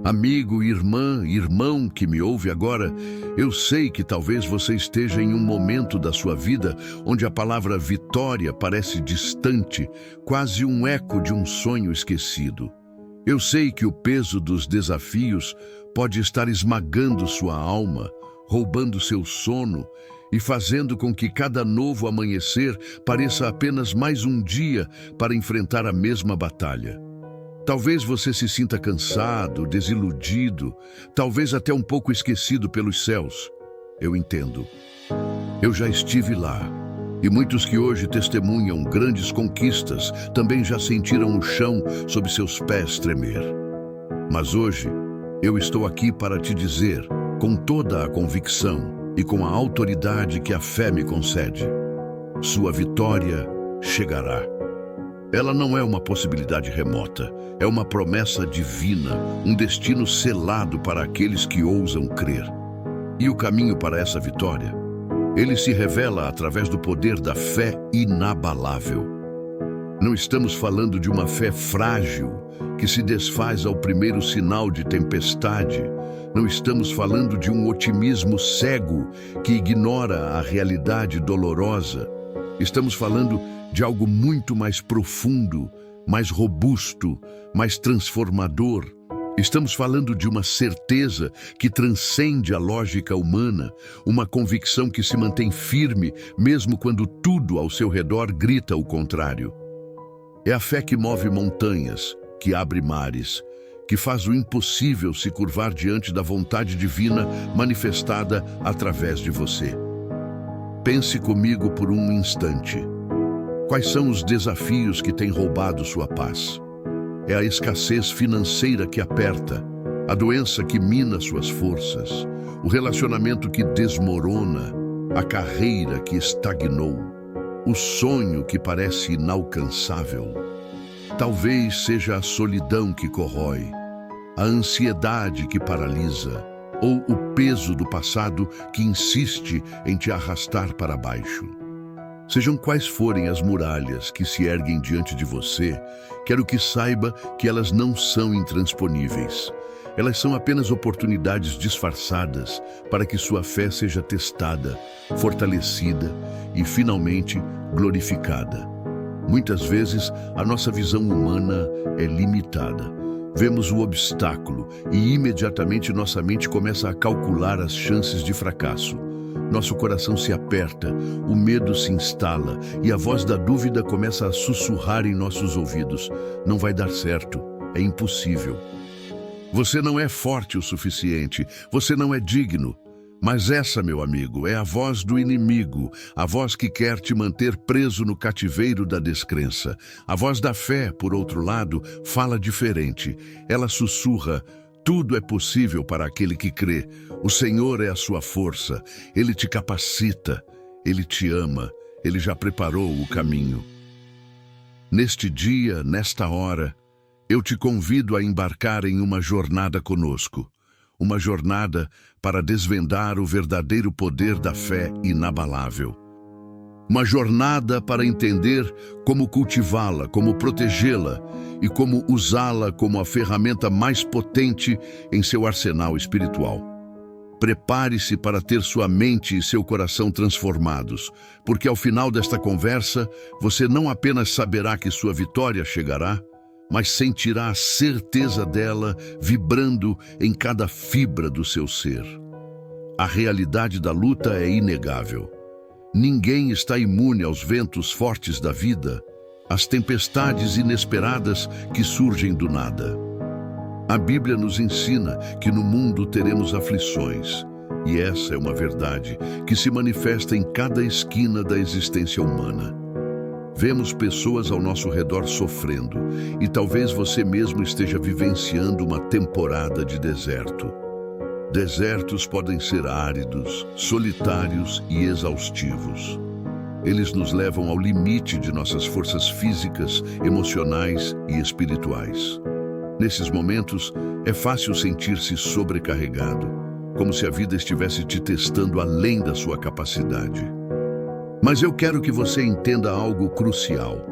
Amigo, irmã, irmão que me ouve agora, eu sei que talvez você esteja em um momento da sua vida onde a palavra vitória parece distante, quase um eco de um sonho esquecido. Eu sei que o peso dos desafios pode estar esmagando sua alma, roubando seu sono e fazendo com que cada novo amanhecer pareça apenas mais um dia para enfrentar a mesma batalha. Talvez você se sinta cansado, desiludido, talvez até um pouco esquecido pelos céus. Eu entendo. Eu já estive lá. E muitos que hoje testemunham grandes conquistas também já sentiram o chão sob seus pés tremer. Mas hoje, eu estou aqui para te dizer, com toda a convicção e com a autoridade que a fé me concede, sua vitória chegará. Ela não é uma possibilidade remota, é uma promessa divina, um destino selado para aqueles que ousam crer. E o caminho para essa vitória? Ele se revela através do poder da fé inabalável. Não estamos falando de uma fé frágil, que se desfaz ao primeiro sinal de tempestade. Não estamos falando de um otimismo cego, que ignora a realidade dolorosa. Estamos falando de algo muito mais profundo, mais robusto, mais transformador. Estamos falando de uma certeza que transcende a lógica humana, uma convicção que se mantém firme mesmo quando tudo ao seu redor grita o contrário. É a fé que move montanhas, que abre mares, que faz o impossível se curvar diante da vontade divina manifestada através de você. Pense comigo por um instante. Quais são os desafios que têm roubado sua paz? É a escassez financeira que aperta, a doença que mina suas forças, o relacionamento que desmorona, a carreira que estagnou, o sonho que parece inalcançável. Talvez seja a solidão que corrói, a ansiedade que paralisa, ou o peso do passado que insiste em te arrastar para baixo. Sejam quais forem as muralhas que se erguem diante de você, quero que saiba que elas não são intransponíveis. Elas são apenas oportunidades disfarçadas para que sua fé seja testada, fortalecida e, finalmente, glorificada. Muitas vezes, a nossa visão humana é limitada. Vemos o obstáculo e imediatamente nossa mente começa a calcular as chances de fracasso. Nosso coração se aperta, o medo se instala e a voz da dúvida começa a sussurrar em nossos ouvidos. Não vai dar certo, é impossível. Você não é forte o suficiente, você não é digno. Mas essa, meu amigo, é a voz do inimigo, a voz que quer te manter preso no cativeiro da descrença. A voz da fé, por outro lado, fala diferente. Ela sussurra: tudo é possível para aquele que crê. O Senhor é a sua força, Ele te capacita, Ele te ama, Ele já preparou o caminho. Neste dia, nesta hora, eu te convido a embarcar em uma jornada conosco. Uma jornada para desvendar o verdadeiro poder da fé inabalável. Uma jornada para entender como cultivá-la, como protegê-la e como usá-la como a ferramenta mais potente em seu arsenal espiritual. Prepare-se para ter sua mente e seu coração transformados, porque ao final desta conversa, você não apenas saberá que sua vitória chegará, mas sentirá a certeza dela vibrando em cada fibra do seu ser. A realidade da luta é inegável. Ninguém está imune aos ventos fortes da vida, às tempestades inesperadas que surgem do nada. A Bíblia nos ensina que no mundo teremos aflições, e essa é uma verdade que se manifesta em cada esquina da existência humana. Vemos pessoas ao nosso redor sofrendo, e talvez você mesmo esteja vivenciando uma temporada de deserto. Desertos podem ser áridos, solitários e exaustivos. Eles nos levam ao limite de nossas forças físicas, emocionais e espirituais. Nesses momentos, é fácil sentir-se sobrecarregado, como se a vida estivesse te testando além da sua capacidade. Mas eu quero que você entenda algo crucial.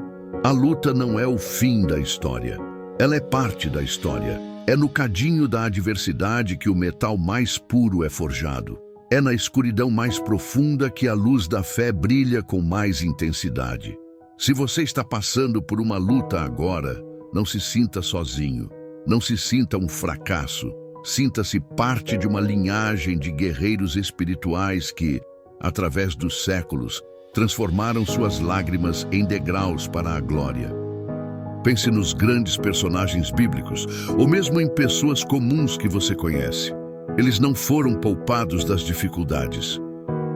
A luta não é o fim da história. Ela é parte da história. É no cadinho da adversidade que o metal mais puro é forjado. É na escuridão mais profunda que a luz da fé brilha com mais intensidade. Se você está passando por uma luta agora, não se sinta sozinho. Não se sinta um fracasso. Sinta-se parte de uma linhagem de guerreiros espirituais que, através dos séculos, transformaram suas lágrimas em degraus para a glória. Pense nos grandes personagens bíblicos, ou mesmo em pessoas comuns que você conhece. Eles não foram poupados das dificuldades.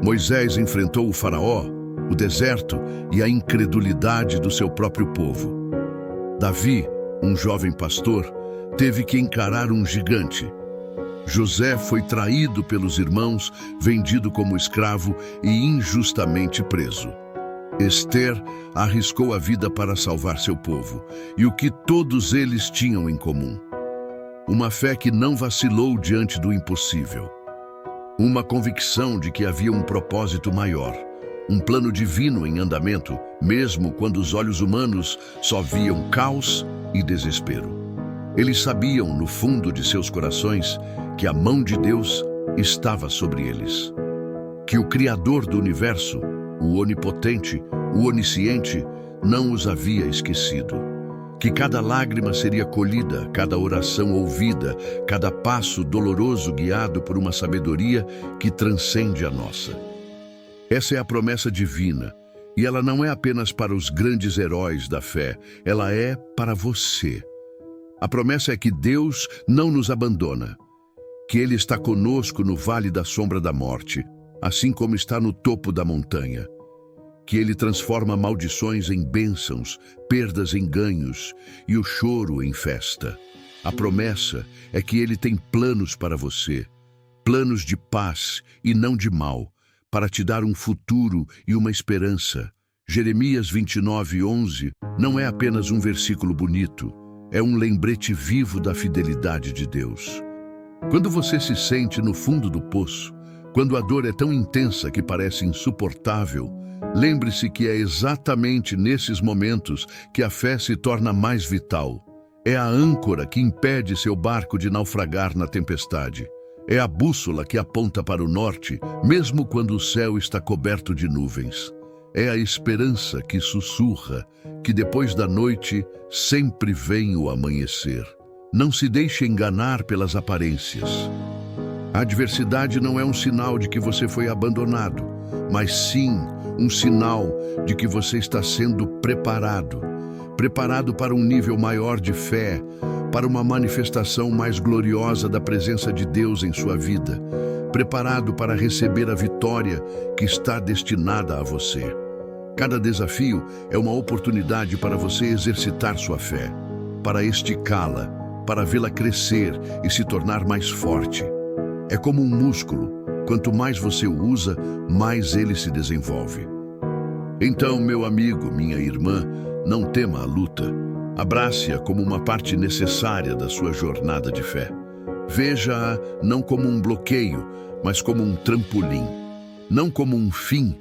Moisés enfrentou o faraó, o deserto e a incredulidade do seu próprio povo. Davi, um jovem pastor, teve que encarar um gigante. José foi traído pelos irmãos, vendido como escravo e injustamente preso. Esther arriscou a vida para salvar seu povo, e o que todos eles tinham em comum? Uma fé que não vacilou diante do impossível. Uma convicção de que havia um propósito maior, um plano divino em andamento, mesmo quando os olhos humanos só viam caos e desespero. Eles sabiam, no fundo de seus corações, que a mão de Deus estava sobre eles. Que o Criador do universo, o onipotente, o onisciente, não os havia esquecido. Que cada lágrima seria colhida, cada oração ouvida, cada passo doloroso guiado por uma sabedoria que transcende a nossa. Essa é a promessa divina, e ela não é apenas para os grandes heróis da fé, ela é para você. A promessa é que Deus não nos abandona, que Ele está conosco no vale da sombra da morte, assim como está no topo da montanha. Que Ele transforma maldições em bênçãos, perdas em ganhos e o choro em festa. A promessa é que Ele tem planos para você, planos de paz e não de mal, para te dar um futuro e uma esperança. Jeremias 29:11 não é apenas um versículo bonito, é um lembrete vivo da fidelidade de Deus. Quando você se sente no fundo do poço, quando a dor é tão intensa que parece insuportável, lembre-se que é exatamente nesses momentos que a fé se torna mais vital. É a âncora que impede seu barco de naufragar na tempestade. É a bússola que aponta para o norte, mesmo quando o céu está coberto de nuvens. É a esperança que sussurra que depois da noite sempre vem o amanhecer. Não se deixe enganar pelas aparências. A adversidade não é um sinal de que você foi abandonado, mas sim um sinal de que você está sendo preparado. Preparado para um nível maior de fé, para uma manifestação mais gloriosa da presença de Deus em sua vida. Preparado para receber a vitória que está destinada a você. Cada desafio é uma oportunidade para você exercitar sua fé, para esticá-la, para vê-la crescer e se tornar mais forte. É como um músculo, quanto mais você o usa, mais ele se desenvolve. Então, meu amigo, minha irmã, não tema a luta. Abrace-a como uma parte necessária da sua jornada de fé. Veja-a não como um bloqueio, mas como um trampolim. Não como um fim,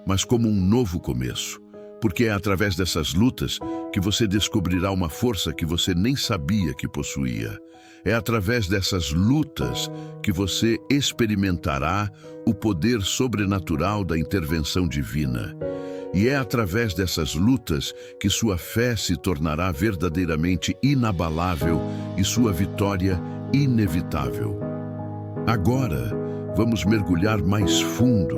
mas como um novo começo. Porque é através dessas lutas que você descobrirá uma força que você nem sabia que possuía. É através dessas lutas que você experimentará o poder sobrenatural da intervenção divina. E é através dessas lutas que sua fé se tornará verdadeiramente inabalável e sua vitória inevitável. Agora, vamos mergulhar mais fundo.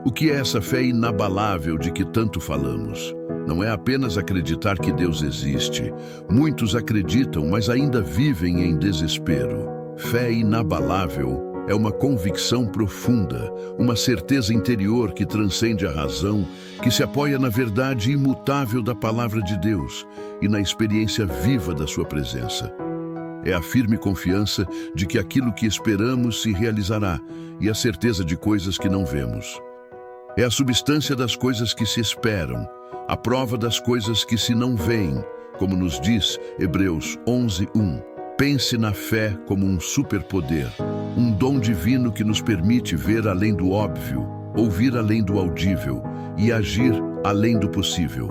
O que é essa fé inabalável de que tanto falamos? Não é apenas acreditar que Deus existe. Muitos acreditam, mas ainda vivem em desespero. Fé inabalável é uma convicção profunda, uma certeza interior que transcende a razão, que se apoia na verdade imutável da palavra de Deus e na experiência viva da sua presença. É a firme confiança de que aquilo que esperamos se realizará e a certeza de coisas que não vemos. É a substância das coisas que se esperam, a prova das coisas que se não veem, como nos diz Hebreus 11:1. Pense na fé como um superpoder, um dom divino que nos permite ver além do óbvio, ouvir além do audível e agir além do possível.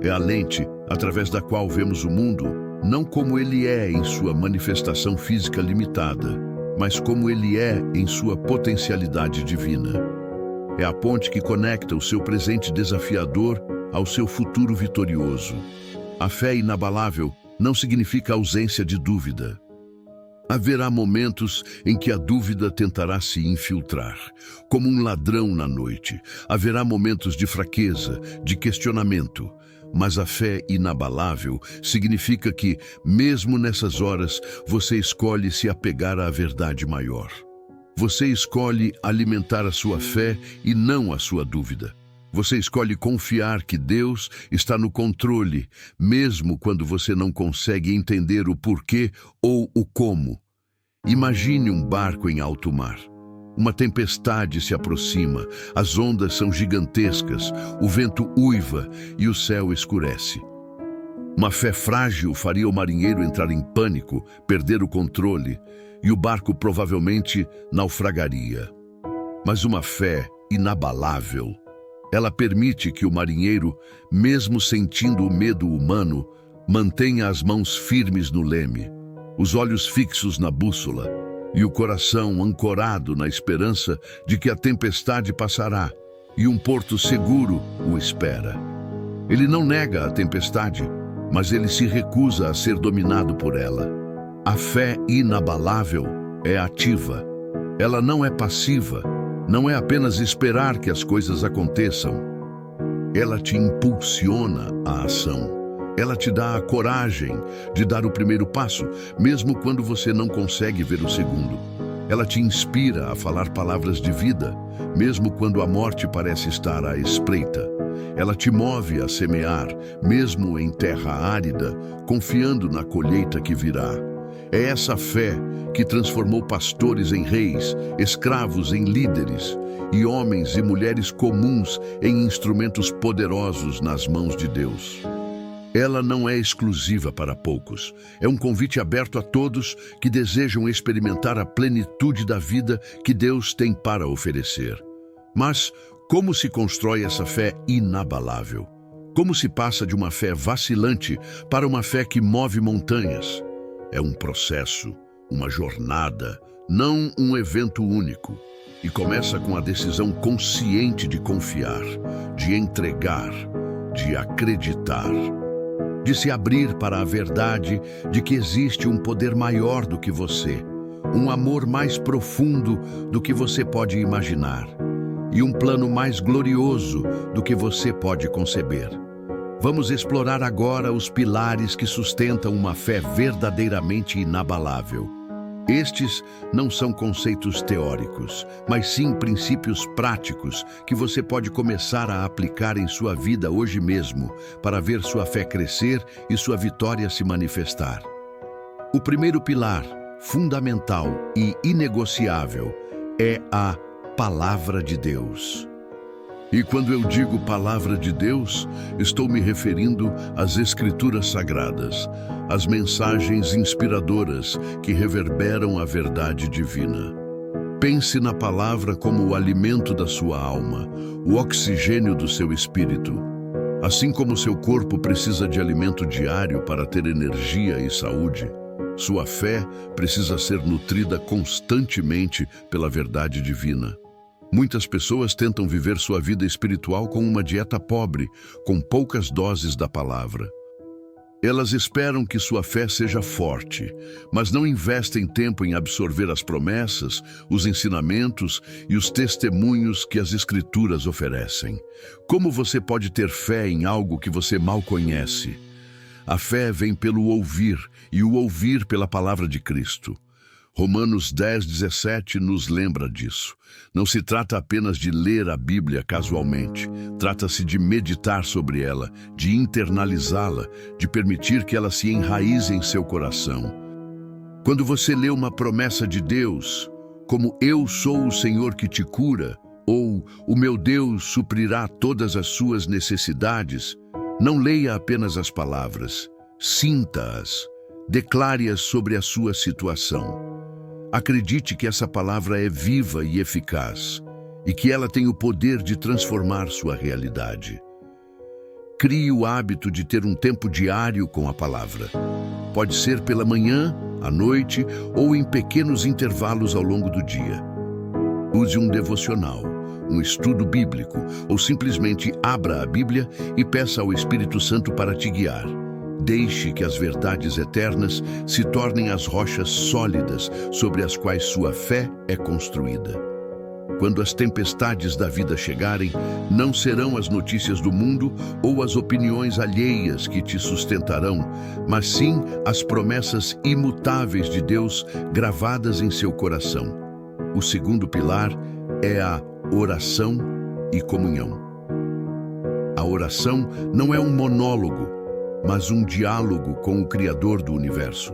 É a lente através da qual vemos o mundo não como ele é em sua manifestação física limitada, mas como ele é em sua potencialidade divina. É a ponte que conecta o seu presente desafiador ao seu futuro vitorioso. A fé inabalável não significa ausência de dúvida. Haverá momentos em que a dúvida tentará se infiltrar, como um ladrão na noite. Haverá momentos de fraqueza, de questionamento. Mas a fé inabalável significa que, mesmo nessas horas, você escolhe se apegar à verdade maior. Você escolhe alimentar a sua fé e não a sua dúvida. Você escolhe confiar que Deus está no controle, mesmo quando você não consegue entender o porquê ou o como. Imagine um barco em alto mar. Uma tempestade se aproxima, as ondas são gigantescas, o vento uiva e o céu escurece. Uma fé frágil faria o marinheiro entrar em pânico, perder o controle, e o barco provavelmente naufragaria. Mas uma fé inabalável, ela permite que o marinheiro, mesmo sentindo o medo humano, mantenha as mãos firmes no leme, os olhos fixos na bússola e o coração ancorado na esperança de que a tempestade passará e um porto seguro o espera. Ele não nega a tempestade, mas ele se recusa a ser dominado por ela. A fé inabalável é ativa. Ela não é passiva. Não é apenas esperar que as coisas aconteçam. Ela te impulsiona à ação. Ela te dá a coragem de dar o primeiro passo, mesmo quando você não consegue ver o segundo. Ela te inspira a falar palavras de vida, mesmo quando a morte parece estar à espreita. Ela te move a semear, mesmo em terra árida, confiando na colheita que virá. É essa fé que transformou pastores em reis, escravos em líderes e homens e mulheres comuns em instrumentos poderosos nas mãos de Deus. Ela não é exclusiva para poucos. É um convite aberto a todos que desejam experimentar a plenitude da vida que Deus tem para oferecer. Mas como se constrói essa fé inabalável? Como se passa de uma fé vacilante para uma fé que move montanhas? É um processo, uma jornada, não um evento único. E começa com a decisão consciente de confiar, de entregar, de acreditar, de se abrir para a verdade de que existe um poder maior do que você, um amor mais profundo do que você pode imaginar e um plano mais glorioso do que você pode conceber. Vamos explorar agora os pilares que sustentam uma fé verdadeiramente inabalável. Estes não são conceitos teóricos, mas sim princípios práticos que você pode começar a aplicar em sua vida hoje mesmo para ver sua fé crescer e sua vitória se manifestar. O primeiro pilar, fundamental e inegociável, é a Palavra de Deus. E quando eu digo Palavra de Deus, estou me referindo às Escrituras Sagradas, às mensagens inspiradoras que reverberam a verdade divina. Pense na palavra como o alimento da sua alma, o oxigênio do seu espírito. Assim como seu corpo precisa de alimento diário para ter energia e saúde, sua fé precisa ser nutrida constantemente pela verdade divina. Muitas pessoas tentam viver sua vida espiritual com uma dieta pobre, com poucas doses da palavra. Elas esperam que sua fé seja forte, mas não investem tempo em absorver as promessas, os ensinamentos e os testemunhos que as Escrituras oferecem. Como você pode ter fé em algo que você mal conhece? A fé vem pelo ouvir, e o ouvir pela palavra de Cristo. Romanos 10:17 nos lembra disso. Não se trata apenas de ler a Bíblia casualmente. Trata-se de meditar sobre ela, de internalizá-la, de permitir que ela se enraize em seu coração. Quando você lê uma promessa de Deus, como "Eu sou o Senhor que te cura", ou "O meu Deus suprirá todas as suas necessidades", não leia apenas as palavras, sinta-as, declare-as sobre a sua situação. Acredite que essa palavra é viva e eficaz e que ela tem o poder de transformar sua realidade. Crie o hábito de ter um tempo diário com a palavra. Pode ser pela manhã, à noite ou em pequenos intervalos ao longo do dia. Use um devocional, um estudo bíblico ou simplesmente abra a Bíblia e peça ao Espírito Santo para te guiar. Deixe que as verdades eternas se tornem as rochas sólidas sobre as quais sua fé é construída. Quando as tempestades da vida chegarem, não serão as notícias do mundo ou as opiniões alheias que te sustentarão, mas sim as promessas imutáveis de Deus gravadas em seu coração. O segundo pilar é a oração e comunhão. A oração não é um monólogo, mas um diálogo com o Criador do universo.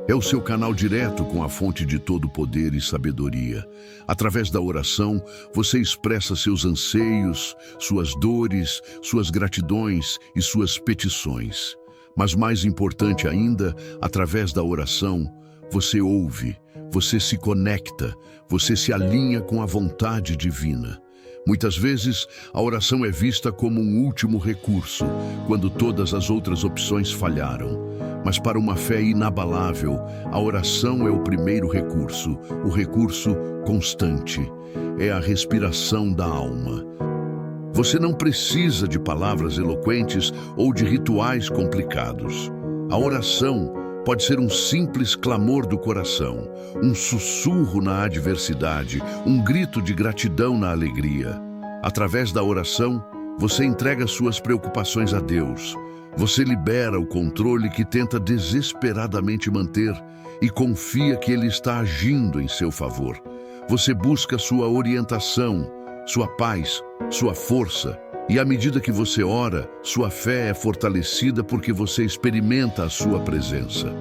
É o seu canal direto com a fonte de todo poder e sabedoria. Através da oração, você expressa seus anseios, suas dores, suas gratidões e suas petições. Mas mais importante ainda, através da oração, você ouve, você se conecta, você se alinha com a vontade divina. Muitas vezes, a oração é vista como um último recurso, quando todas as outras opções falharam. Mas para uma fé inabalável, a oração é o primeiro recurso, o recurso constante. É a respiração da alma. Você não precisa de palavras eloquentes ou de rituais complicados. A oração pode ser um simples clamor do coração, um sussurro na adversidade, um grito de gratidão na alegria. Através da oração, você entrega suas preocupações a Deus. Você libera o controle que tenta desesperadamente manter e confia que Ele está agindo em seu favor. Você busca sua orientação, sua paz, sua força. E à medida que você ora, sua fé é fortalecida porque você experimenta a sua presença.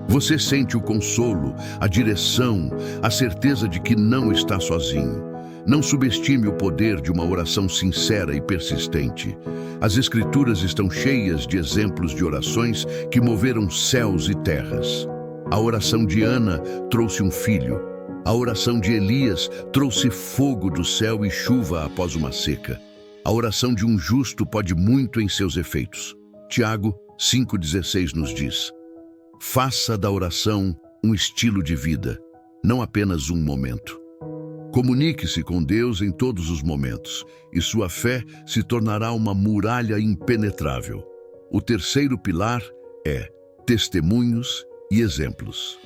Você sente o consolo, a direção, a certeza de que não está sozinho. Não subestime o poder de uma oração sincera e persistente. As Escrituras estão cheias de exemplos de orações que moveram céus e terras. A oração de Ana trouxe um filho. A oração de Elias trouxe fogo do céu e chuva após uma seca. A oração de um justo pode muito em seus efeitos. Tiago 5,16 nos diz: faça da oração um estilo de vida, não apenas um momento. Comunique-se com Deus em todos os momentos, e sua fé se tornará uma muralha impenetrável. O terceiro pilar é testemunhos e exemplos.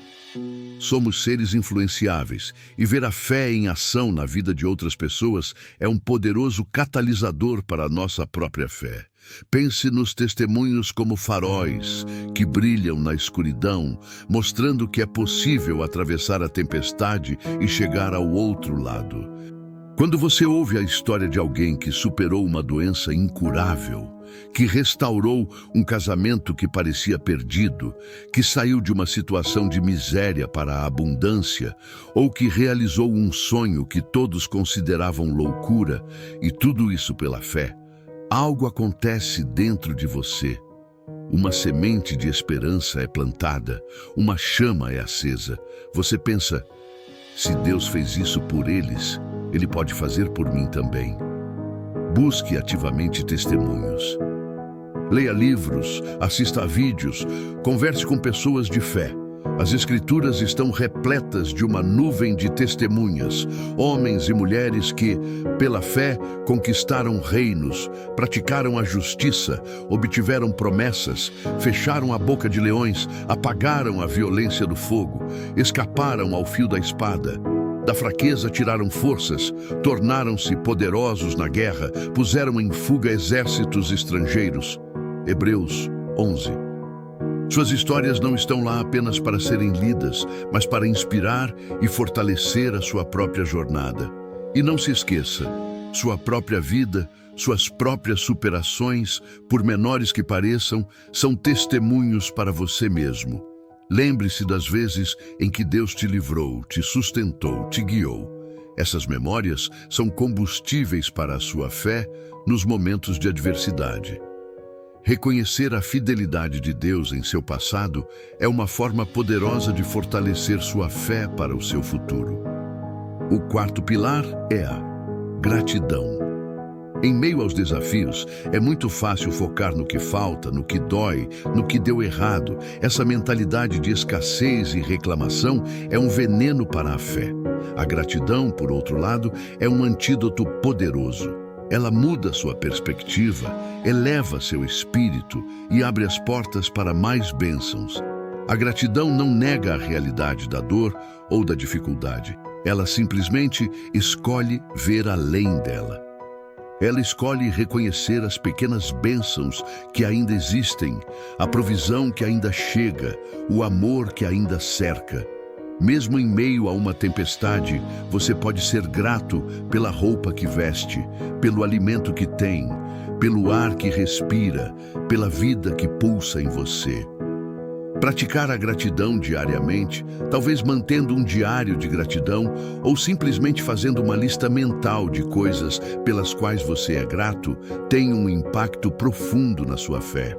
Somos seres influenciáveis, e ver a fé em ação na vida de outras pessoas é um poderoso catalisador para a nossa própria fé. Pense nos testemunhos como faróis que brilham na escuridão, mostrando que é possível atravessar a tempestade e chegar ao outro lado. Quando você ouve a história de alguém que superou uma doença incurável, que restaurou um casamento que parecia perdido, que saiu de uma situação de miséria para a abundância, ou que realizou um sonho que todos consideravam loucura, e tudo isso pela fé, algo acontece dentro de você. Uma semente de esperança é plantada, uma chama é acesa. Você pensa, se Deus fez isso por eles, Ele pode fazer por mim também. Busque ativamente testemunhos. Leia livros, assista a vídeos, converse com pessoas de fé. As Escrituras estão repletas de uma nuvem de testemunhas, homens e mulheres que, pela fé, conquistaram reinos, praticaram a justiça, obtiveram promessas, fecharam a boca de leões, apagaram a violência do fogo, escaparam ao fio da espada. Da fraqueza tiraram forças, tornaram-se poderosos na guerra, puseram em fuga exércitos estrangeiros. Hebreus 11. Suas histórias não estão lá apenas para serem lidas, mas para inspirar e fortalecer a sua própria jornada. E não se esqueça, sua própria vida, suas próprias superações, por menores que pareçam, são testemunhos para você mesmo. Lembre-se das vezes em que Deus te livrou, te sustentou, te guiou. Essas memórias são combustíveis para a sua fé nos momentos de adversidade. Reconhecer a fidelidade de Deus em seu passado é uma forma poderosa de fortalecer sua fé para o seu futuro. O quarto pilar é a gratidão. Em meio aos desafios, é muito fácil focar no que falta, no que dói, no que deu errado. Essa mentalidade de escassez e reclamação é um veneno para a fé. A gratidão, por outro lado, é um antídoto poderoso. Ela muda sua perspectiva, eleva seu espírito e abre as portas para mais bênçãos. A gratidão não nega a realidade da dor ou da dificuldade. Ela simplesmente escolhe ver além dela. Ela escolhe reconhecer as pequenas bênçãos que ainda existem, a provisão que ainda chega, o amor que ainda cerca. Mesmo em meio a uma tempestade, você pode ser grato pela roupa que veste, pelo alimento que tem, pelo ar que respira, pela vida que pulsa em você. Praticar a gratidão diariamente, talvez mantendo um diário de gratidão ou simplesmente fazendo uma lista mental de coisas pelas quais você é grato, tem um impacto profundo na sua fé.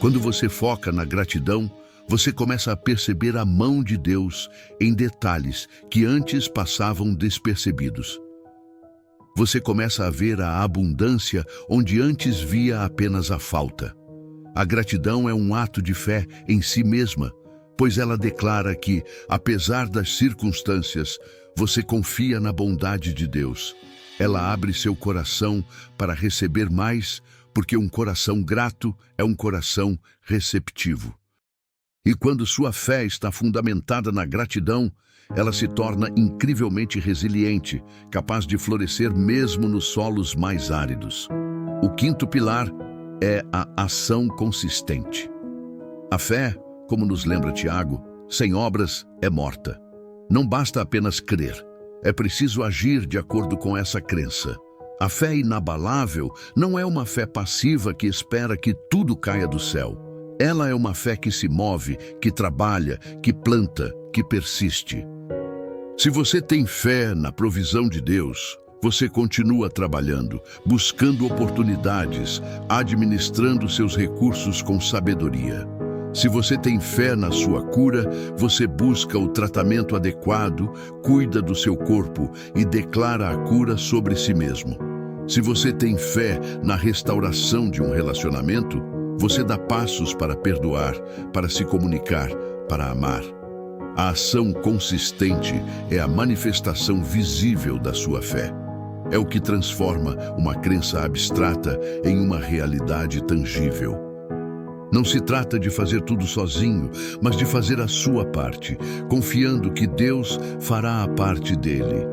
Quando você foca na gratidão, você começa a perceber a mão de Deus em detalhes que antes passavam despercebidos. Você começa a ver a abundância onde antes via apenas a falta. A gratidão é um ato de fé em si mesma, pois ela declara que, apesar das circunstâncias, você confia na bondade de Deus. Ela abre seu coração para receber mais, porque um coração grato é um coração receptivo. E quando sua fé está fundamentada na gratidão, ela se torna incrivelmente resiliente, capaz de florescer mesmo nos solos mais áridos. O quinto pilar é a ação consistente. A fé, como nos lembra Tiago, sem obras é morta. Não basta apenas crer, é preciso agir de acordo com essa crença. A fé inabalável não é uma fé passiva que espera que tudo caia do céu. Ela é uma fé que se move, que trabalha, que planta, que persiste. Se você tem fé na provisão de Deus, você continua trabalhando, buscando oportunidades, administrando seus recursos com sabedoria. Se você tem fé na sua cura, você busca o tratamento adequado, cuida do seu corpo e declara a cura sobre si mesmo. Se você tem fé na restauração de um relacionamento, você dá passos para perdoar, para se comunicar, para amar. A ação consistente é a manifestação visível da sua fé. É o que transforma uma crença abstrata em uma realidade tangível. Não se trata de fazer tudo sozinho, mas de fazer a sua parte, confiando que Deus fará a parte dele.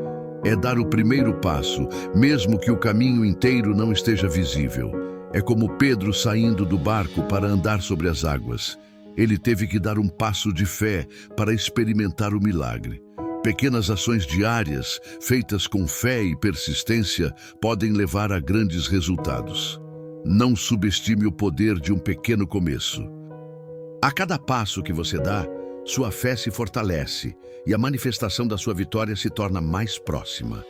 É dar o primeiro passo, mesmo que o caminho inteiro não esteja visível. É como Pedro saindo do barco para andar sobre as águas. Ele teve que dar um passo de fé para experimentar o milagre. Pequenas ações diárias, feitas com fé e persistência, podem levar a grandes resultados. Não subestime o poder de um pequeno começo. A cada passo que você dá, sua fé se fortalece e a manifestação da sua vitória se torna mais próxima.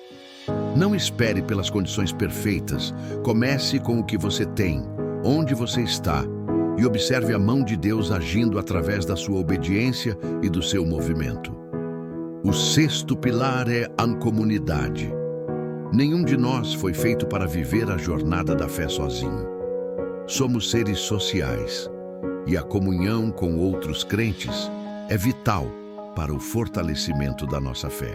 Não espere pelas condições perfeitas. Comece com o que você tem, onde você está, e observe a mão de Deus agindo através da sua obediência e do seu movimento. O sexto pilar é a comunidade. Nenhum de nós foi feito para viver a jornada da fé sozinho. Somos seres sociais, e a comunhão com outros crentes é vital para o fortalecimento da nossa fé.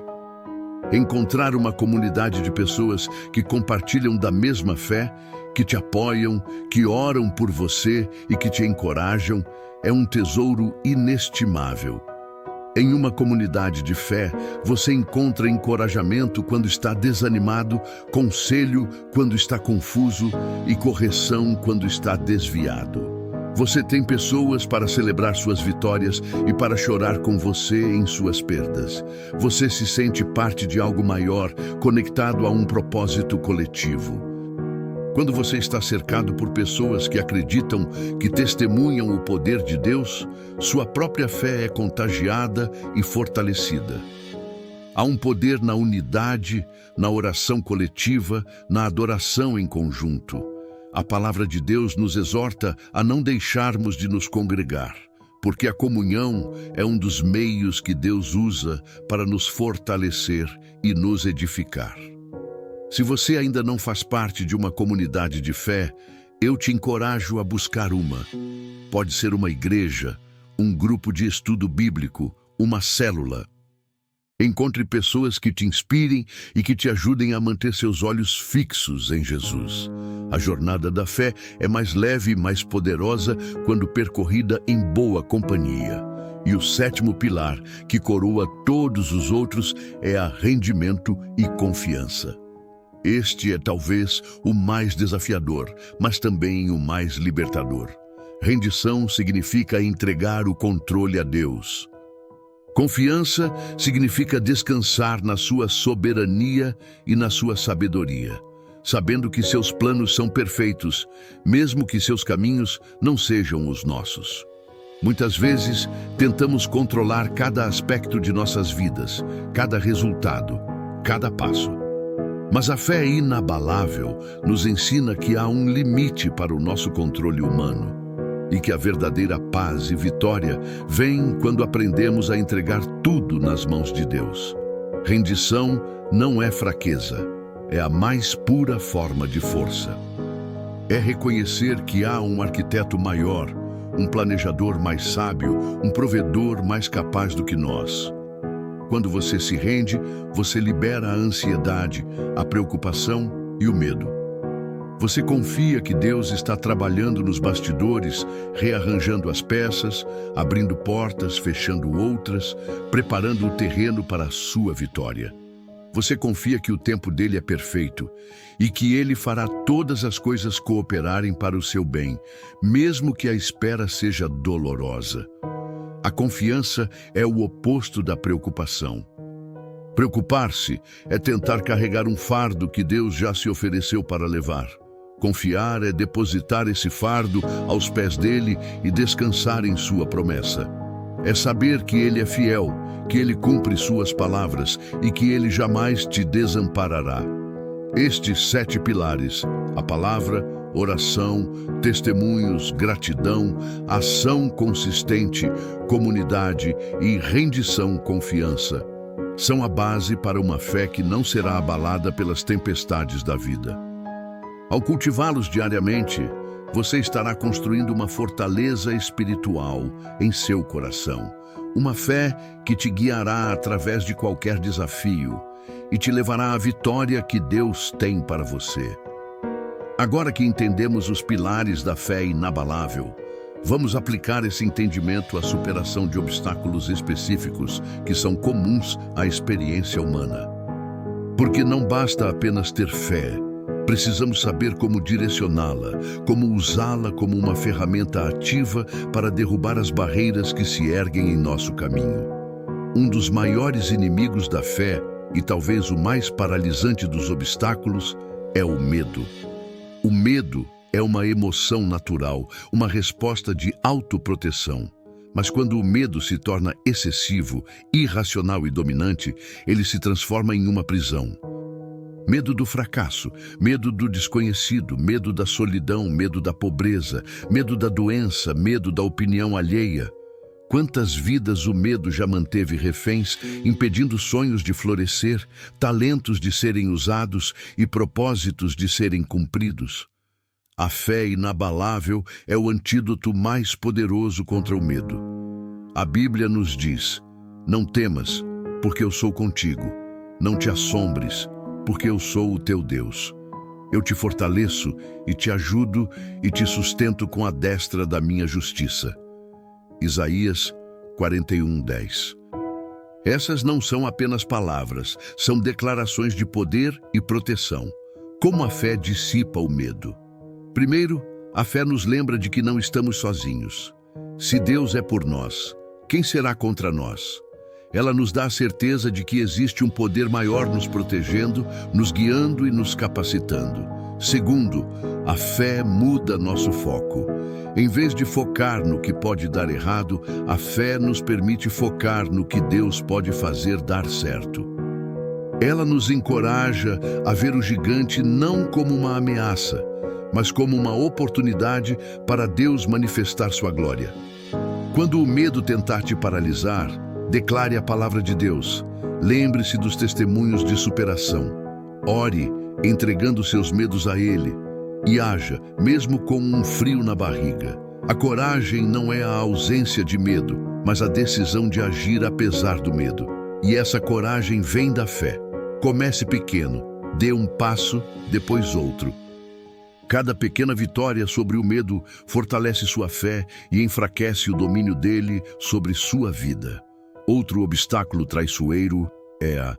Encontrar uma comunidade de pessoas que compartilham da mesma fé, que te apoiam, que oram por você e que te encorajam, é um tesouro inestimável. Em uma comunidade de fé, você encontra encorajamento quando está desanimado, conselho quando está confuso e correção quando está desviado. Você tem pessoas para celebrar suas vitórias e para chorar com você em suas perdas. Você se sente parte de algo maior, conectado a um propósito coletivo. Quando você está cercado por pessoas que acreditam, que testemunham o poder de Deus, sua própria fé é contagiada e fortalecida. Há um poder na unidade, na oração coletiva, na adoração em conjunto. A palavra de Deus nos exorta a não deixarmos de nos congregar, porque a comunhão é um dos meios que Deus usa para nos fortalecer e nos edificar. Se você ainda não faz parte de uma comunidade de fé, eu te encorajo a buscar uma. Pode ser uma igreja, um grupo de estudo bíblico, uma célula. Encontre pessoas que te inspirem e que te ajudem a manter seus olhos fixos em Jesus. A jornada da fé é mais leve e mais poderosa quando percorrida em boa companhia. E o sétimo pilar, que coroa todos os outros, é a rendimento e confiança. Este é talvez o mais desafiador, mas também o mais libertador. Rendição significa entregar o controle a Deus. Confiança significa descansar na sua soberania e na sua sabedoria, sabendo que seus planos são perfeitos, mesmo que seus caminhos não sejam os nossos. Muitas vezes, tentamos controlar cada aspecto de nossas vidas, cada resultado, cada passo. Mas a fé inabalável nos ensina que há um limite para o nosso controle humano e que a verdadeira paz e vitória vem quando aprendemos a entregar tudo nas mãos de Deus. Rendição não é fraqueza, é a mais pura forma de força. É reconhecer que há um arquiteto maior, um planejador mais sábio, um provedor mais capaz do que nós. Quando você se rende, você libera a ansiedade, a preocupação e o medo. Você confia que Deus está trabalhando nos bastidores, rearranjando as peças, abrindo portas, fechando outras, preparando o terreno para a sua vitória. Você confia que o tempo dele é perfeito e que ele fará todas as coisas cooperarem para o seu bem, mesmo que a espera seja dolorosa. A confiança é o oposto da preocupação. Preocupar-se é tentar carregar um fardo que Deus já se ofereceu para levar. Confiar é depositar esse fardo aos pés dele e descansar em sua promessa. É saber que ele é fiel, que ele cumpre suas palavras e que ele jamais te desamparará. Estes 7 pilares, a palavra, oração, testemunhos, gratidão, ação consistente, comunidade e rendição, confiança, são a base para uma fé que não será abalada pelas tempestades da vida. Ao cultivá-los diariamente, você estará construindo uma fortaleza espiritual em seu coração. Uma fé que te guiará através de qualquer desafio e te levará à vitória que Deus tem para você. Agora que entendemos os pilares da fé inabalável, vamos aplicar esse entendimento à superação de obstáculos específicos que são comuns à experiência humana. Porque não basta apenas ter fé, precisamos saber como direcioná-la, como usá-la como uma ferramenta ativa para derrubar as barreiras que se erguem em nosso caminho. Um dos maiores inimigos da fé, e talvez o mais paralisante dos obstáculos, é o medo. O medo é uma emoção natural, uma resposta de autoproteção. Mas quando o medo se torna excessivo, irracional e dominante, ele se transforma em uma prisão. Medo do fracasso, medo do desconhecido, medo da solidão, medo da pobreza, medo da doença, medo da opinião alheia. Quantas vidas o medo já manteve reféns, impedindo sonhos de florescer, talentos de serem usados e propósitos de serem cumpridos? A fé inabalável é o antídoto mais poderoso contra o medo. A Bíblia nos diz: não temas, porque eu sou contigo. Não te assombres, porque eu sou o teu Deus. Eu te fortaleço e te ajudo e te sustento com a destra da minha justiça. Isaías 41:10. Essas não são apenas palavras, são declarações de poder e proteção. Como a fé dissipa o medo? Primeiro, a fé nos lembra de que não estamos sozinhos. Se Deus é por nós, quem será contra nós? Ela nos dá a certeza de que existe um poder maior nos protegendo, nos guiando e nos capacitando. Segundo, a fé muda nosso foco. Em vez de focar no que pode dar errado, a fé nos permite focar no que Deus pode fazer dar certo. Ela nos encoraja a ver o gigante não como uma ameaça, mas como uma oportunidade para Deus manifestar sua glória. Quando o medo tentar te paralisar, declare a palavra de Deus. Lembre-se dos testemunhos de superação. Ore, entregando seus medos a Ele, e haja, mesmo com um frio na barriga. A coragem não é a ausência de medo, mas a decisão de agir apesar do medo. E essa coragem vem da fé. Comece pequeno, dê um passo, depois outro. Cada pequena vitória sobre o medo fortalece sua fé e enfraquece o domínio dele sobre sua vida. Outro obstáculo traiçoeiro é a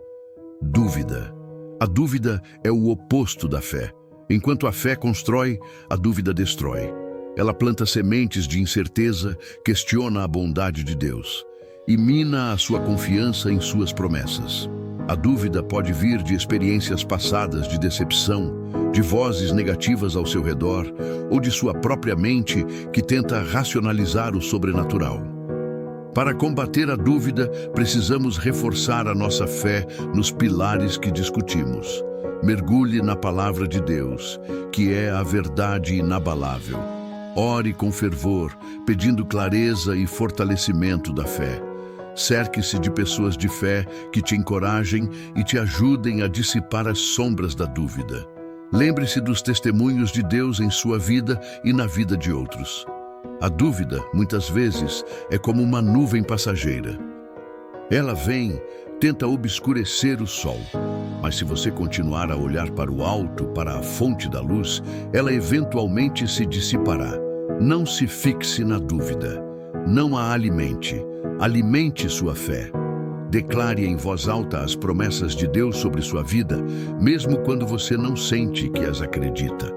dúvida. A dúvida é o oposto da fé. Enquanto a fé constrói, a dúvida destrói. Ela planta sementes de incerteza, questiona a bondade de Deus e mina a sua confiança em suas promessas. A dúvida pode vir de experiências passadas de decepção, de vozes negativas ao seu redor ou de sua própria mente que tenta racionalizar o sobrenatural. Para combater a dúvida, precisamos reforçar a nossa fé nos pilares que discutimos. Mergulhe na palavra de Deus, que é a verdade inabalável. Ore com fervor, pedindo clareza e fortalecimento da fé. Cerque-se de pessoas de fé que te encorajem e te ajudem a dissipar as sombras da dúvida. Lembre-se dos testemunhos de Deus em sua vida e na vida de outros. A dúvida, muitas vezes, é como uma nuvem passageira. Ela vem, tenta obscurecer o sol, mas se você continuar a olhar para o alto, para a fonte da luz, ela eventualmente se dissipará. Não se fixe na dúvida. Não a alimente. Alimente sua fé. Declare em voz alta as promessas de Deus sobre sua vida, mesmo quando você não sente que as acredita.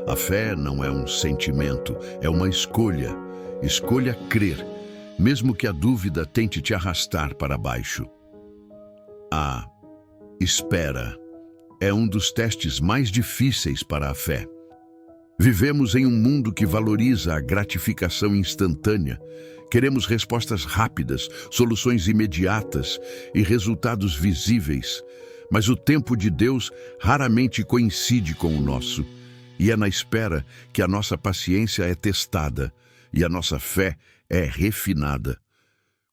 A fé não é um sentimento, é uma escolha. Escolha crer, mesmo que a dúvida tente te arrastar para baixo. A espera é um dos testes mais difíceis para a fé. Vivemos em um mundo que valoriza a gratificação instantânea. Queremos respostas rápidas, soluções imediatas e resultados visíveis. Mas o tempo de Deus raramente coincide com o nosso. E é na espera que a nossa paciência é testada e a nossa fé é refinada.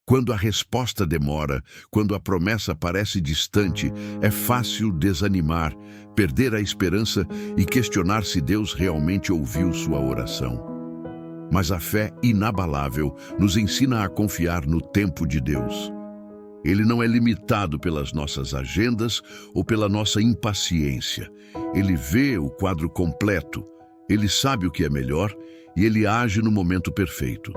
Quando a resposta demora, quando a promessa parece distante, é fácil desanimar, perder a esperança e questionar se Deus realmente ouviu sua oração. Mas a fé inabalável nos ensina a confiar no tempo de Deus. Ele não é limitado pelas nossas agendas ou pela nossa impaciência. Ele vê o quadro completo, ele sabe o que é melhor e ele age no momento perfeito.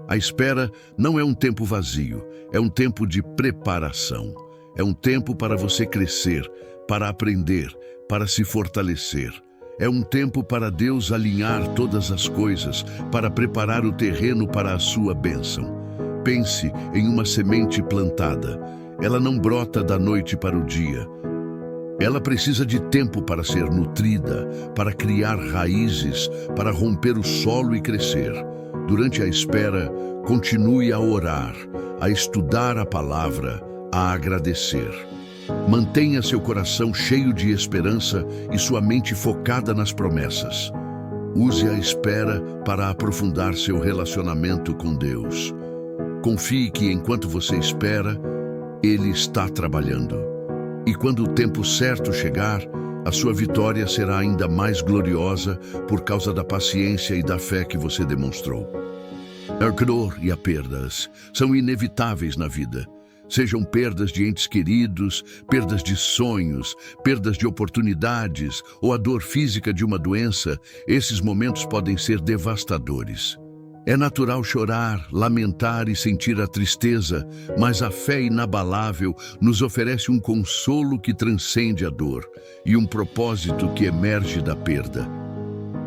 A espera não é um tempo vazio, é um tempo de preparação. É um tempo para você crescer, para aprender, para se fortalecer. É um tempo para Deus alinhar todas as coisas, para preparar o terreno para a sua bênção. Pense em uma semente plantada. Ela não brota da noite para o dia. Ela precisa de tempo para ser nutrida, para criar raízes, para romper o solo e crescer. Durante a espera, continue a orar, a estudar a palavra, a agradecer. Mantenha seu coração cheio de esperança e sua mente focada nas promessas. Use a espera para aprofundar seu relacionamento com Deus. Confie que enquanto você espera, Ele está trabalhando. E quando o tempo certo chegar, a sua vitória será ainda mais gloriosa por causa da paciência e da fé que você demonstrou. A dor e as perdas são inevitáveis na vida. Sejam perdas de entes queridos, perdas de sonhos, perdas de oportunidades ou a dor física de uma doença, esses momentos podem ser devastadores. É natural chorar, lamentar e sentir a tristeza, mas a fé inabalável nos oferece um consolo que transcende a dor e um propósito que emerge da perda.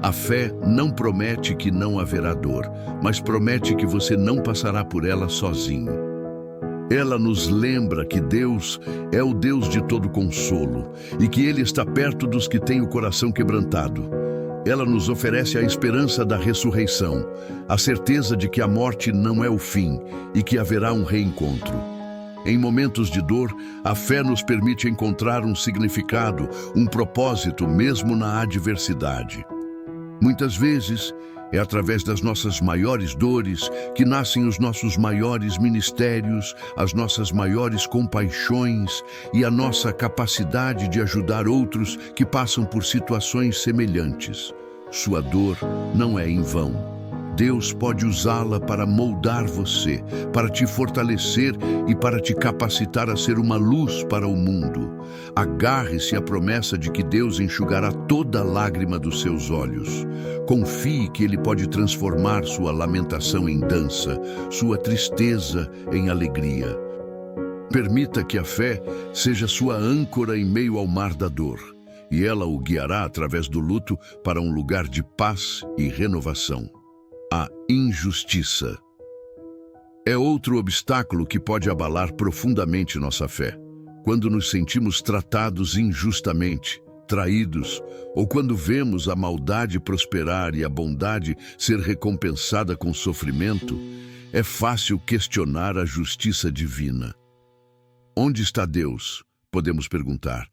A fé não promete que não haverá dor, mas promete que você não passará por ela sozinho. Ela nos lembra que Deus é o Deus de todo consolo e que Ele está perto dos que têm o coração quebrantado. Ela nos oferece a esperança da ressurreição, a certeza de que a morte não é o fim e que haverá um reencontro. Em momentos de dor, a fé nos permite encontrar um significado, um propósito, mesmo na adversidade. Muitas vezes, É através das nossas maiores dores que nascem os nossos maiores ministérios, as nossas maiores compaixões e a nossa capacidade de ajudar outros que passam por situações semelhantes. Sua dor não é em vão. Deus pode usá-la para moldar você, para te fortalecer e para te capacitar a ser uma luz para o mundo. Agarre-se à promessa de que Deus enxugará toda lágrima dos seus olhos. Confie que Ele pode transformar sua lamentação em dança, sua tristeza em alegria. Permita que a fé seja sua âncora em meio ao mar da dor, e ela o guiará através do luto para um lugar de paz e renovação. A injustiça é outro obstáculo que pode abalar profundamente nossa fé. Quando nos sentimos tratados injustamente, traídos, ou quando vemos a maldade prosperar e a bondade ser recompensada com sofrimento, é fácil questionar a justiça divina. Onde está Deus? Podemos perguntar.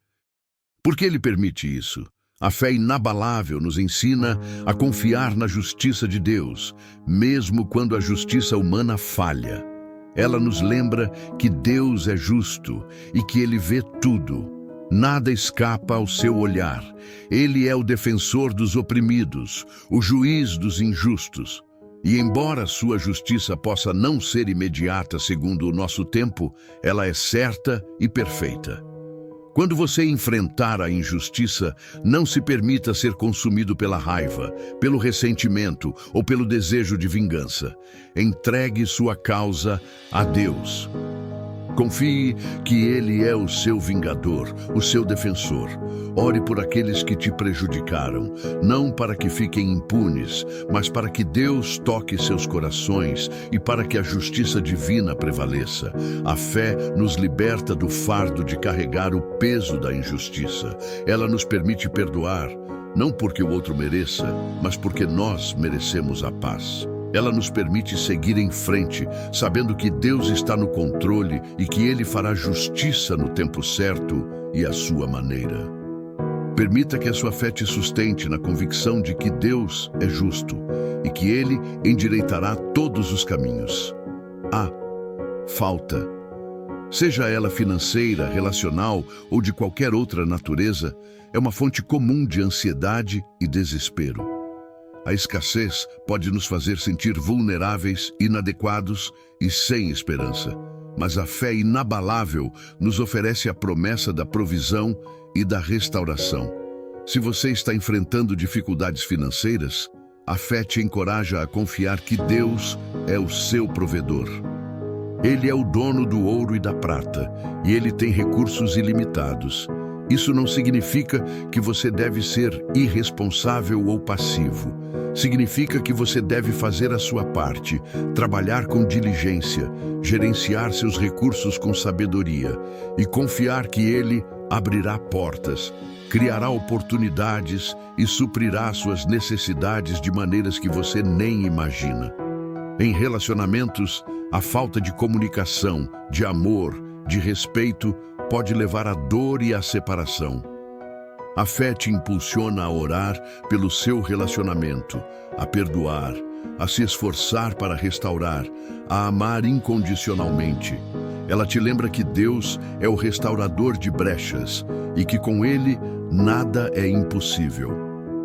Por que Ele permite isso? A fé inabalável nos ensina a confiar na justiça de Deus, mesmo quando a justiça humana falha. Ela nos lembra que Deus é justo e que Ele vê tudo. Nada escapa ao seu olhar. Ele é o defensor dos oprimidos, o juiz dos injustos. E embora sua justiça possa não ser imediata segundo o nosso tempo, ela é certa e perfeita. Quando você enfrentar a injustiça, não se permita ser consumido pela raiva, pelo ressentimento ou pelo desejo de vingança. Entregue sua causa a Deus. Confie que Ele é o seu vingador, o seu defensor. Ore por aqueles que te prejudicaram, não para que fiquem impunes, mas para que Deus toque seus corações e para que a justiça divina prevaleça. A fé nos liberta do fardo de carregar o peso da injustiça. Ela nos permite perdoar, não porque o outro mereça, mas porque nós merecemos a paz. Ela nos permite seguir em frente, sabendo que Deus está no controle e que Ele fará justiça no tempo certo e à sua maneira. Permita que a sua fé te sustente na convicção de que Deus é justo e que Ele endireitará todos os caminhos. A falta, seja ela financeira, relacional ou de qualquer outra natureza, é uma fonte comum de ansiedade e desespero. A escassez pode nos fazer sentir vulneráveis, inadequados e sem esperança. Mas a fé inabalável nos oferece a promessa da provisão e da restauração. Se você está enfrentando dificuldades financeiras, a fé te encoraja a confiar que Deus é o seu provedor. Ele é o dono do ouro e da prata, e Ele tem recursos ilimitados. Isso não significa que você deve ser irresponsável ou passivo. Significa que você deve fazer a sua parte, trabalhar com diligência, gerenciar seus recursos com sabedoria e confiar que Ele abrirá portas, criará oportunidades e suprirá suas necessidades de maneiras que você nem imagina. Em relacionamentos, a falta de comunicação, de amor, de respeito pode levar à dor e à separação. A fé te impulsiona a orar pelo seu relacionamento, a perdoar, a se esforçar para restaurar, a amar incondicionalmente. Ela te lembra que Deus é o restaurador de brechas e que com Ele nada é impossível.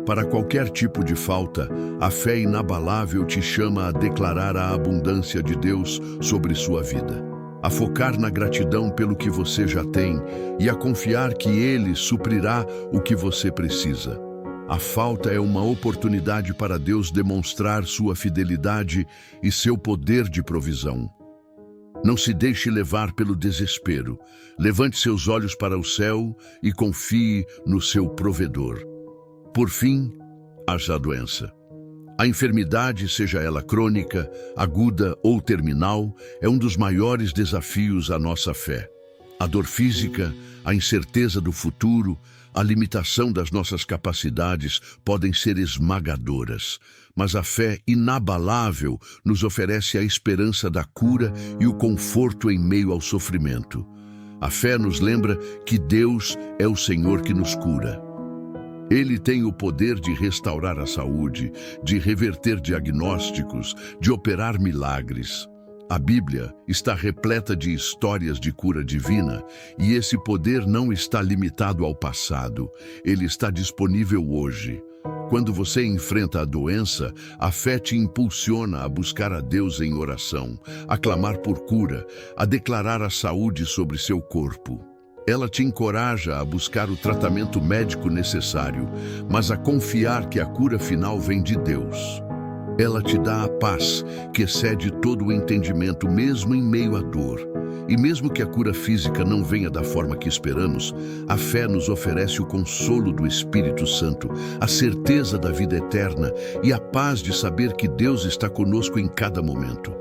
Para qualquer tipo de falta, a fé inabalável te chama a declarar a abundância de Deus sobre sua vida, a focar na gratidão pelo que você já tem e a confiar que Ele suprirá o que você precisa. A falta é uma oportunidade para Deus demonstrar sua fidelidade e seu poder de provisão. Não se deixe levar pelo desespero. Levante seus olhos para o céu e confie no seu provedor. Por fim, haja a doença. A enfermidade, seja ela crônica, aguda ou terminal, é um dos maiores desafios à nossa fé. A dor física, a incerteza do futuro, a limitação das nossas capacidades podem ser esmagadoras, mas a fé inabalável nos oferece a esperança da cura e o conforto em meio ao sofrimento. A fé nos lembra que Deus é o Senhor que nos cura. Ele tem o poder de restaurar a saúde, de reverter diagnósticos, de operar milagres. A Bíblia está repleta de histórias de cura divina e esse poder não está limitado ao passado, ele está disponível hoje. Quando você enfrenta a doença, a fé te impulsiona a buscar a Deus em oração, a clamar por cura, a declarar a saúde sobre seu corpo. Ela te encoraja a buscar o tratamento médico necessário, mas a confiar que a cura final vem de Deus. Ela te dá a paz, que excede todo o entendimento, mesmo em meio à dor. E mesmo que a cura física não venha da forma que esperamos, a fé nos oferece o consolo do Espírito Santo, a certeza da vida eterna e a paz de saber que Deus está conosco em cada momento.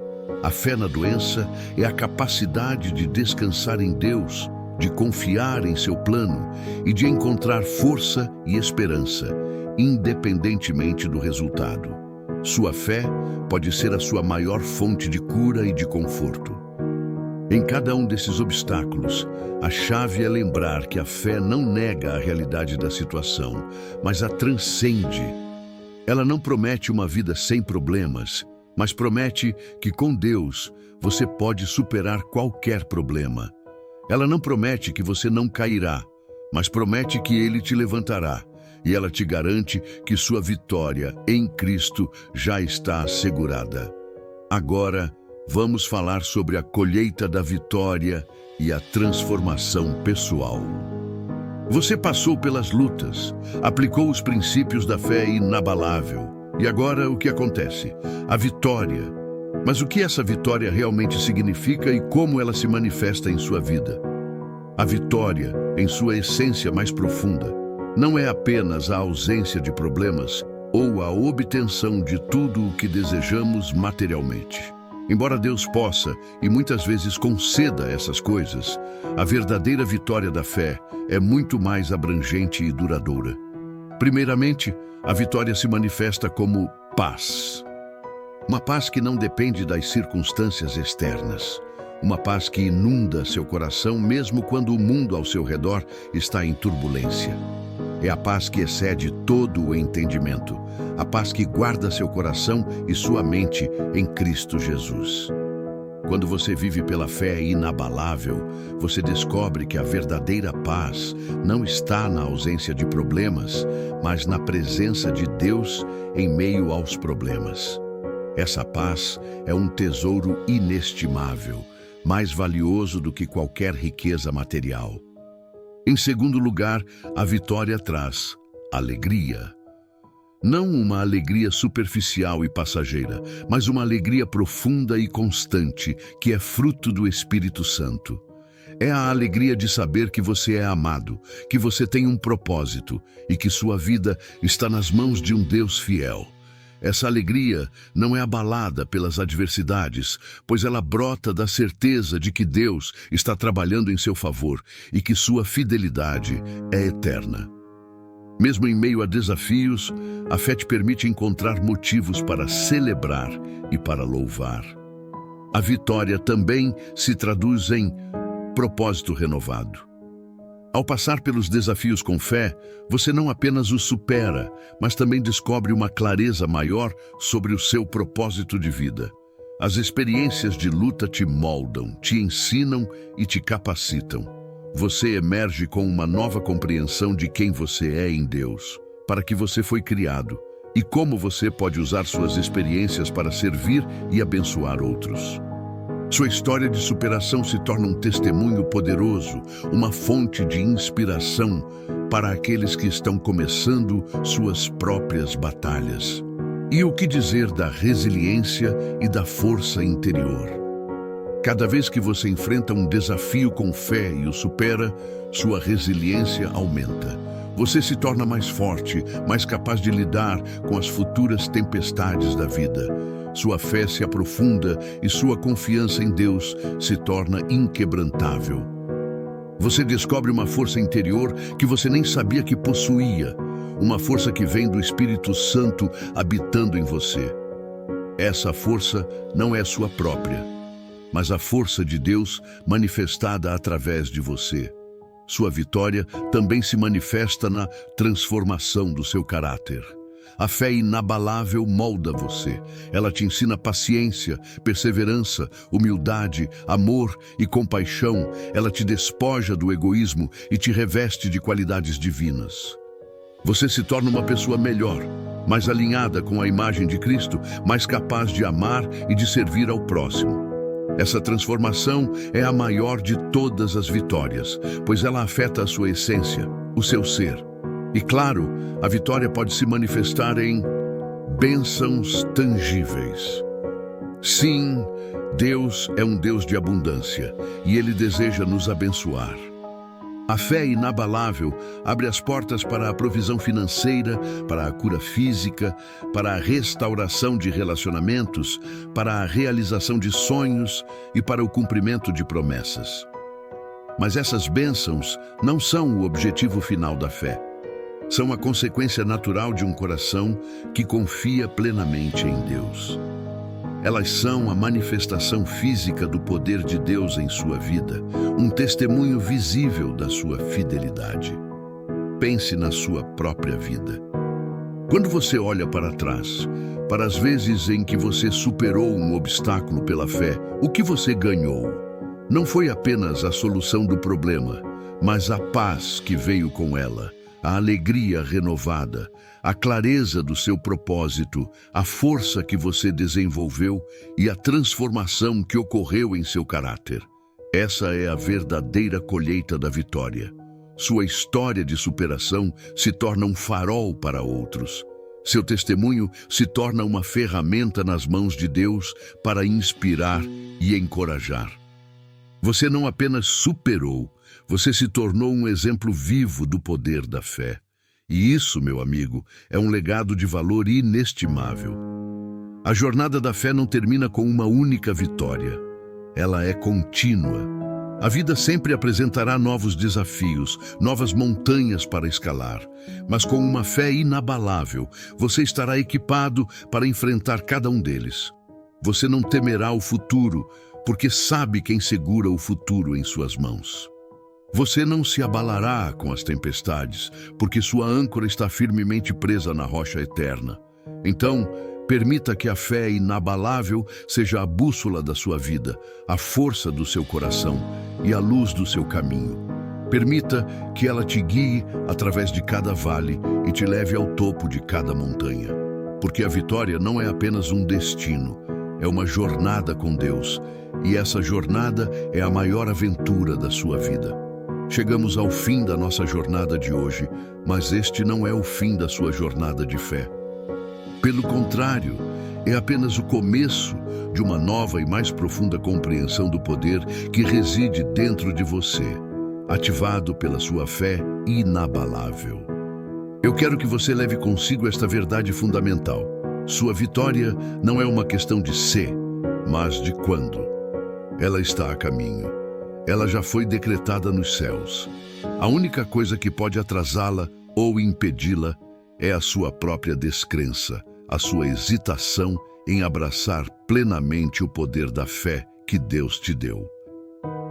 A fé na doença é a capacidade de descansar em Deus, de confiar em seu plano e de encontrar força e esperança, independentemente do resultado. Sua fé pode ser a sua maior fonte de cura e de conforto. Em cada um desses obstáculos, a chave é lembrar que a fé não nega a realidade da situação, mas a transcende. Ela não promete uma vida sem problemas, mas promete que com Deus você pode superar qualquer problema. Ela não promete que você não cairá, mas promete que Ele te levantará. E ela te garante que sua vitória em Cristo já está assegurada. Agora, vamos falar sobre a colheita da vitória e a transformação pessoal. Você passou pelas lutas, aplicou os princípios da fé inabalável. E agora o que acontece? A vitória. Mas o que essa vitória realmente significa e como ela se manifesta em sua vida? A vitória, em sua essência mais profunda, não é apenas a ausência de problemas ou a obtenção de tudo o que desejamos materialmente. Embora Deus possa e muitas vezes conceda essas coisas, a verdadeira vitória da fé é muito mais abrangente e duradoura. Primeiramente, a vitória se manifesta como paz. Uma paz que não depende das circunstâncias externas. Uma paz que inunda seu coração mesmo quando o mundo ao seu redor está em turbulência. É a paz que excede todo o entendimento, a paz que guarda seu coração e sua mente em Cristo Jesus. Quando você vive pela fé inabalável, você descobre que a verdadeira paz não está na ausência de problemas, mas na presença de Deus em meio aos problemas. Essa paz é um tesouro inestimável, mais valioso do que qualquer riqueza material. Em segundo lugar, a vitória traz alegria. Não uma alegria superficial e passageira, mas uma alegria profunda e constante, que é fruto do Espírito Santo. É a alegria de saber que você é amado, que você tem um propósito e que sua vida está nas mãos de um Deus fiel. Essa alegria não é abalada pelas adversidades, pois ela brota da certeza de que Deus está trabalhando em seu favor e que sua fidelidade é eterna. Mesmo em meio a desafios, a fé te permite encontrar motivos para celebrar e para louvar. A vitória também se traduz em propósito renovado. Ao passar pelos desafios com fé, você não apenas os supera, mas também descobre uma clareza maior sobre o seu propósito de vida. As experiências de luta te moldam, te ensinam e te capacitam. Você emerge com uma nova compreensão de quem você é em Deus, para que você foi criado, e como você pode usar suas experiências para servir e abençoar outros. Sua história de superação se torna um testemunho poderoso, uma fonte de inspiração para aqueles que estão começando suas próprias batalhas. E o que dizer da resiliência e da força interior? Cada vez que você enfrenta um desafio com fé e o supera, sua resiliência aumenta. Você se torna mais forte, mais capaz de lidar com as futuras tempestades da vida. Sua fé se aprofunda e sua confiança em Deus se torna inquebrantável. Você descobre uma força interior que você nem sabia que possuía, uma força que vem do Espírito Santo habitando em você. Essa força não é sua própria, mas a força de Deus manifestada através de você. Sua vitória também se manifesta na transformação do seu caráter. A fé inabalável molda você. Ela te ensina paciência, perseverança, humildade, amor e compaixão. Ela te despoja do egoísmo e te reveste de qualidades divinas. Você se torna uma pessoa melhor, mais alinhada com a imagem de Cristo, mais capaz de amar e de servir ao próximo. Essa transformação é a maior de todas as vitórias, pois ela afeta a sua essência, o seu ser. E claro, a vitória pode se manifestar em bênçãos tangíveis. Sim, Deus é um Deus de abundância e Ele deseja nos abençoar. A fé inabalável abre as portas para a provisão financeira, para a cura física, para a restauração de relacionamentos, para a realização de sonhos e para o cumprimento de promessas. Mas essas bênçãos não são o objetivo final da fé. São a consequência natural de um coração que confia plenamente em Deus. Elas são a manifestação física do poder de Deus em sua vida, um testemunho visível da sua fidelidade. Pense na sua própria vida. Quando você olha para trás, para as vezes em que você superou um obstáculo pela fé, o que você ganhou? Não foi apenas a solução do problema, mas a paz que veio com ela, a alegria renovada, a clareza do seu propósito, a força que você desenvolveu e a transformação que ocorreu em seu caráter. Essa é a verdadeira colheita da vitória. Sua história de superação se torna um farol para outros. Seu testemunho se torna uma ferramenta nas mãos de Deus para inspirar e encorajar. Você não apenas superou, você se tornou um exemplo vivo do poder da fé. E isso, meu amigo, é um legado de valor inestimável. A jornada da fé não termina com uma única vitória. Ela é contínua. A vida sempre apresentará novos desafios, novas montanhas para escalar. Mas com uma fé inabalável, você estará equipado para enfrentar cada um deles. Você não temerá o futuro, porque sabe quem segura o futuro em suas mãos. Você não se abalará com as tempestades, porque sua âncora está firmemente presa na rocha eterna. Então, permita que a fé inabalável seja a bússola da sua vida, a força do seu coração e a luz do seu caminho. Permita que ela te guie através de cada vale e te leve ao topo de cada montanha. Porque a vitória não é apenas um destino, é uma jornada com Deus, e essa jornada é a maior aventura da sua vida. Chegamos ao fim da nossa jornada de hoje, mas este não é o fim da sua jornada de fé. Pelo contrário, é apenas o começo de uma nova e mais profunda compreensão do poder que reside dentro de você, ativado pela sua fé inabalável. Eu quero que você leve consigo esta verdade fundamental. Sua vitória não é uma questão de se, mas de quando. Ela está a caminho. Ela já foi decretada nos céus. A única coisa que pode atrasá-la ou impedi-la é a sua própria descrença, a sua hesitação em abraçar plenamente o poder da fé que Deus te deu.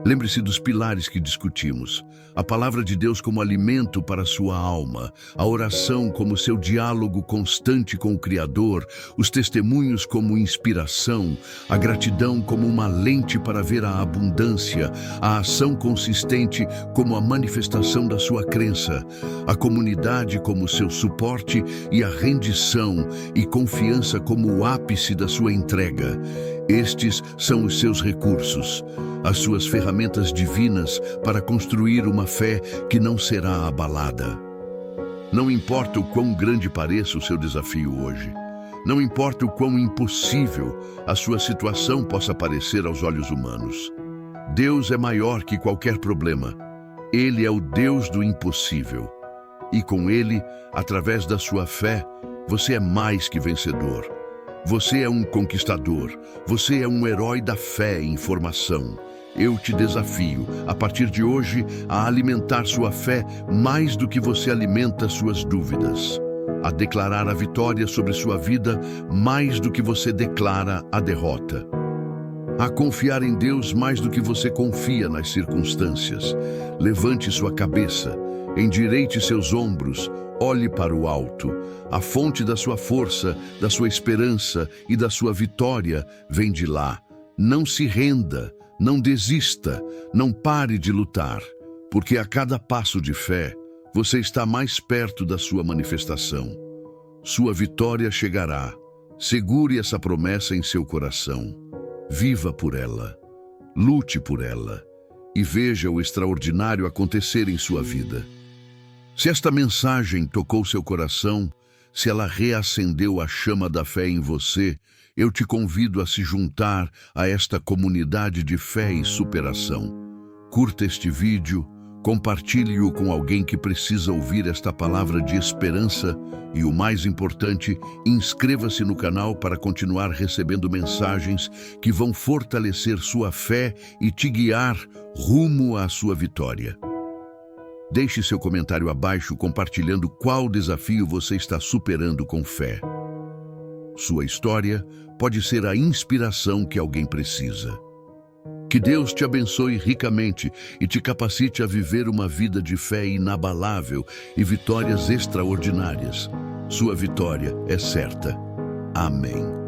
Lembre-se dos pilares que discutimos. A palavra de Deus como alimento para a sua alma, a oração como seu diálogo constante com o Criador, os testemunhos como inspiração, a gratidão como uma lente para ver a abundância, a ação consistente como a manifestação da sua crença, a comunidade como seu suporte e a rendição e confiança como o ápice da sua entrega. Estes são os seus recursos, as suas ferramentas divinas para construir uma fé que não será abalada. Não importa o quão grande pareça o seu desafio hoje, não importa o quão impossível a sua situação possa parecer aos olhos humanos. Deus é maior que qualquer problema. Ele é o Deus do impossível. E com Ele, através da sua fé, você é mais que vencedor. Você é um conquistador, você é um herói da fé em formação. Eu te desafio, a partir de hoje, a alimentar sua fé mais do que você alimenta suas dúvidas. A declarar a vitória sobre sua vida mais do que você declara a derrota. a confiar em Deus mais do que você confia nas circunstâncias. Levante sua cabeça, endireite seus ombros, olhe para o alto. A fonte da sua força, da sua esperança e da sua vitória vem de lá. Não se renda, não desista, não pare de lutar, porque a cada passo de fé, você está mais perto da sua manifestação. Sua vitória chegará. Segure essa promessa em seu coração. Viva por ela, lute por ela e veja o extraordinário acontecer em sua vida. Se esta mensagem tocou seu coração, se ela reacendeu a chama da fé em você, eu te convido a se juntar a esta comunidade de fé e superação. Curta este vídeo, compartilhe-o com alguém que precisa ouvir esta palavra de esperança e, o mais importante, inscreva-se no canal para continuar recebendo mensagens que vão fortalecer sua fé e te guiar rumo à sua vitória. Deixe seu comentário abaixo compartilhando qual desafio você está superando com fé. Sua história pode ser a inspiração que alguém precisa. Que Deus te abençoe ricamente e te capacite a viver uma vida de fé inabalável e vitórias extraordinárias. Sua vitória é certa. Amém.